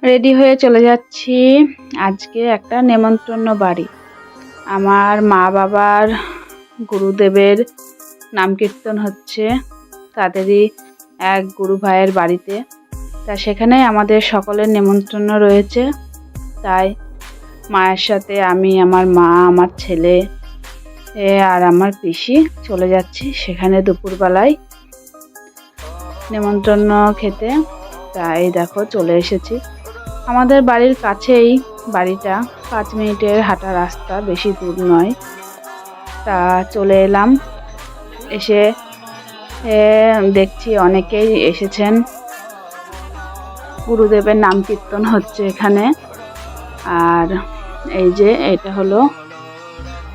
Ready হয়ে চলে যাচ্ছি আজকে একটা নেমন্তন্ন বাড়ি। আমার মা বাবার গুরুদেবের নাম কীর্তন হচ্ছে তাদেরই এক গুরু ভাইয়ের বাড়িতে। তা সেখানে আমাদের সকলের নেমন্তন্ন রয়েছে। তাই মায়ের সাথে আমি, আমার মা, আমার ছেলে আর আমার পিসি চলে যাচ্ছি সেখানে দুপুরবেলায় নেমন্তন্ন খেতে। তাই দেখো চলে এসেছি। আমাদের বাড়ির কাছেই বাড়িটা, 5 মিনিটের হাঁটা রাস্তা, বেশি দূর নয়। তা চলে এলাম। এসে দেখছি অনেকেই এসেছেন। গুরুদেবের নাম কীর্তন হচ্ছে এখানে। আর এই যে এটা হলো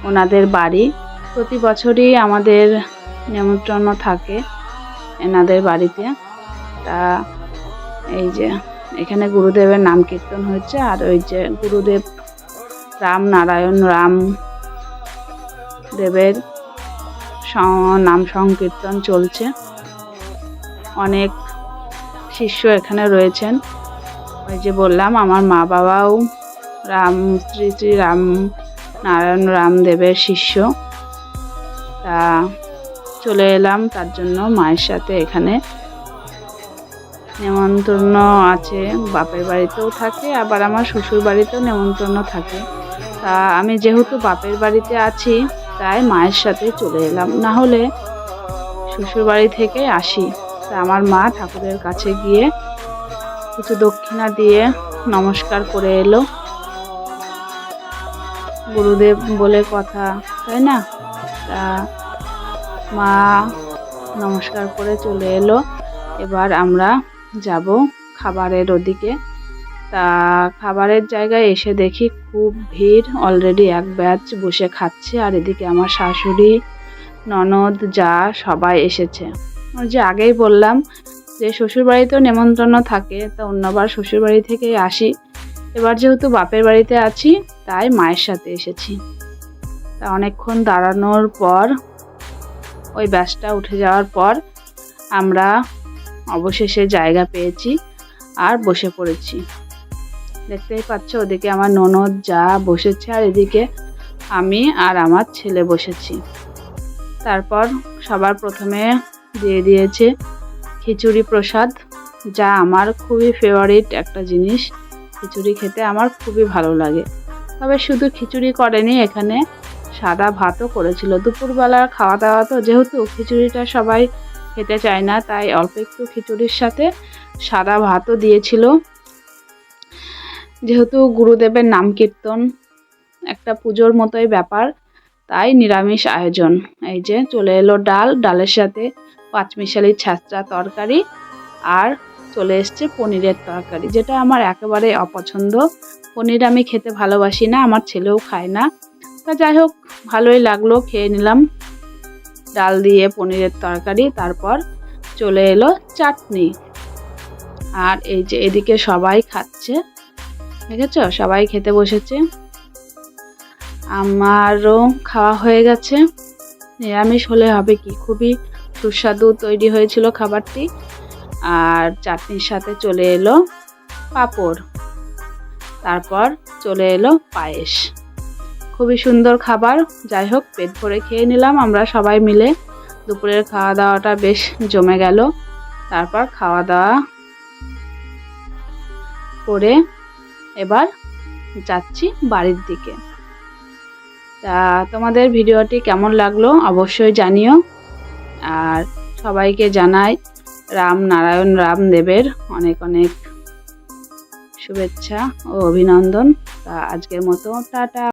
ওনাদের বাড়ি। প্রতি বছরই আমাদের নেমন্তন্ন থাকে এনাদের বাড়িতে। তা এই যে এখানে গুরুদেবের নাম কীর্তন হচ্ছে। আর ওই যে গুরুদেব রাম নারায়ণ রাম দেবের নাম সংকীর্তন চলছে। অনেক শিষ্য এখানে রয়েছেন। ওই যে বললাম আমার মা বাবাও শ্রী শ্রী রাম নারায়ণ রাম দেবের শিষ্য। তা চলে এলাম তার জন্য মায়ের সাথে। এখানে নেমন্তন্ন আছে, বাপের বাড়িতেও থাকে, আবার আমার শ্বশুর বাড়িতেও নেমন্তন্ন থাকে। তা আমি যেহেতু বাপের বাড়িতে আছি তাই মায়ের সাথে চলে এলাম, না হলে শ্বশুর বাড়ি থেকে আসি। তা আমার মা ঠাকুরের কাছে গিয়ে কিছু দক্ষিণা দিয়ে নমস্কার করে এলো। গুরুদেব বলে কথা, তাই না? তা মা নমস্কার করে চলে এলো। এবার আমরা যাব খাবারের ওদিকে। তা খাবারের জায়গায় এসে দেখি খুব ভিড়। অলরেডি এক ব্যাচ বসে খাচ্ছে। আর এদিকে আমার শাশুড়ি, ননদ, যা সবাই এসেছে। ওই যে আগেই বললাম যে শ্বশুর বাড়িতেও নেমন্তন্ন থাকে, তা অন্যবার শ্বশুর বাড়ি থেকে আসি। এবার যেহেতু বাপের বাড়িতে আছি তাই মায়ের সাথে এসেছি। তা অনেকক্ষণ দাঁড়ানোর পর, ওই ব্যাচটা উঠে যাওয়ার পর আমরা অবশেষে জায়গা পেয়েছি আর বসে পড়েছি। দেখতেই পাচ্ছ ওদিকে আমার ননদ যা বসেছে, আর এদিকে আমি আর আমার ছেলে বসেছি। তারপর সবার প্রথমে দিয়ে দিয়েছে খিচুড়ি প্রসাদ, যা আমার খুবই ফেভারিট একটা জিনিস। খিচুড়ি খেতে আমার খুবই ভালো লাগে। তবে শুধু খিচুড়ি করেনি, এখানে সাদা ভাতও করেছিল। দুপুরবেলার খাওয়া দাওয়া তো, যেহেতু খিচুড়িটা সবাই খেতে চায় না, তাই অল্প একটু খিচুড়ির সাথে সাদা ভাতও দিয়েছিল। যেহেতু গুরুদেবের নাম কীর্তন একটা পুজোর মতোই ব্যাপার, তাই নিরামিষ আয়োজন। এই যে চলে এলো ডাল, ডালের সাথে পাঁচমিশালি ছ্যাঁচড়া তরকারি, আর চলে এসছে পনিরের তরকারি, যেটা আমার একেবারে অপছন্দ। পনির আমি খেতে ভালোবাসি না, আমার ছেলেও খায় না। তা যাই হোক, ভালোই লাগলো, খেয়ে নিলাম ডাল দিয়ে পনিরের তরকারি। তারপর চলে এলো চাটনি। আর এই যে এদিকে সবাই খাচ্ছে, দেখেছ, সবাই খেতে বসেছে। আমারও খাওয়া হয়ে গেছে। নিরামিষ হলে হবে কি, খুবই সুস্বাদু তৈরি হয়েছিল খাবারটি। আর চাটনির সাথে চলে এলো পাঁপড়, তারপর চলে এলো পায়েস। খুবই সুন্দর খাবার। যাই হোক, পেট ভরে খেয়ে নিলাম আমরা সবাই মিলে। দুপুরের খাওয়া দাওয়াটা বেশ জমে গেল। তারপর খাওয়া দাওয়া করে এবার যাচ্ছি বাড়ির দিকে। তা তোমাদের ভিডিওটি কেমন লাগলো অবশ্যই জানিও। আর সবাইকে জানাই রাম নারায়ণ রাম দেবের অনেক অনেক শুভেচ্ছা ও অভিনন্দন। তা আজকের মতো টাটা।